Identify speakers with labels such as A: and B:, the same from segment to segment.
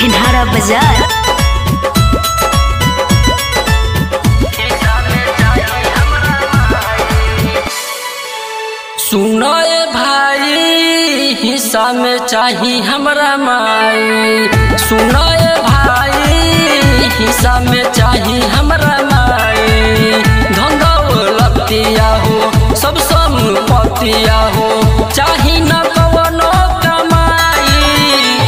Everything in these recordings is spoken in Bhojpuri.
A: भिनहारा बाजार।
B: सुनो ए भाई हिस्सा में चाही हमरा माई। सुनो ए भाई हिस्सा में चाही हमरा माई। धन दौलतिया हो सब संपत्तिया हो चाही न कवनो कमाई।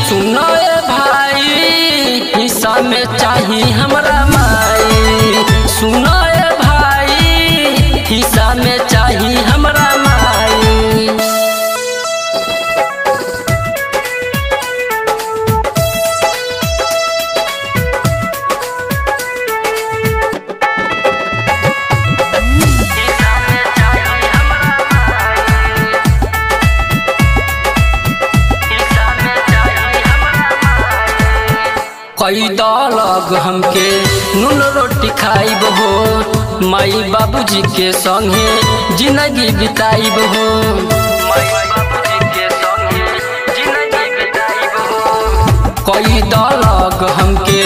B: सुनो ए भाई हिस्सा में चाही हमरा माई। सुनो ए भाई हिस्सा में चाही हमरा कई दलग हमके नून रोटी खाइब हो। माई बाबूजी के संगे जिंदगी बिताइब हो। कई दलग हमके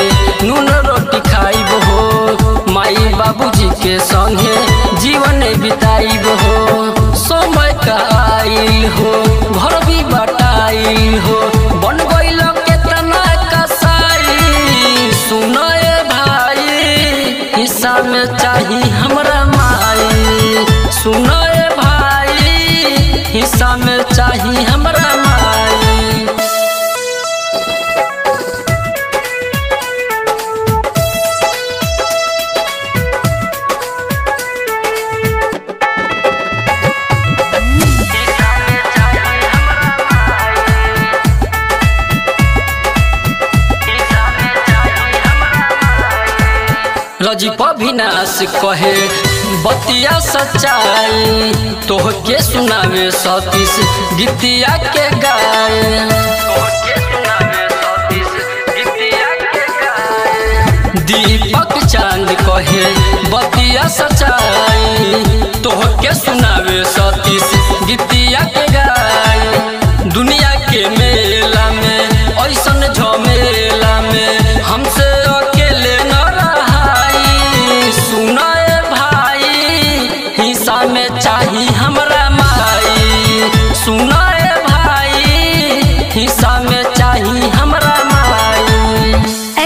B: नून रोटी खाइब हो। माई बाबूजी के संगे जीवन बिताइब हो। समय का आइल हो घर भी बटाइल हो बन गइल केतना कसाई। सुनो ए भाई हिस्सा में चाही हमरा माई। सुनो ए भाई हिस्सा में चाही हमरा माई। रजीप अविनाश कहे बतिया सच्चाई। तोह के सुनावे सतीश गीतिया के गाए। दीपक चांद कहे बतिया सच्चाई। तोह के सुनावे सतीश गीतिया के गाए। दुनिया के मेला में ऐसन झमेला में हमसे अकेले न में चाही हमरा माई। सुनो ए भाई हिस्सा में चाही हमरा माई।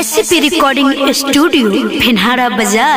A: SCP रिकॉर्डिंग स्टूडियो भिनहारा बाजार।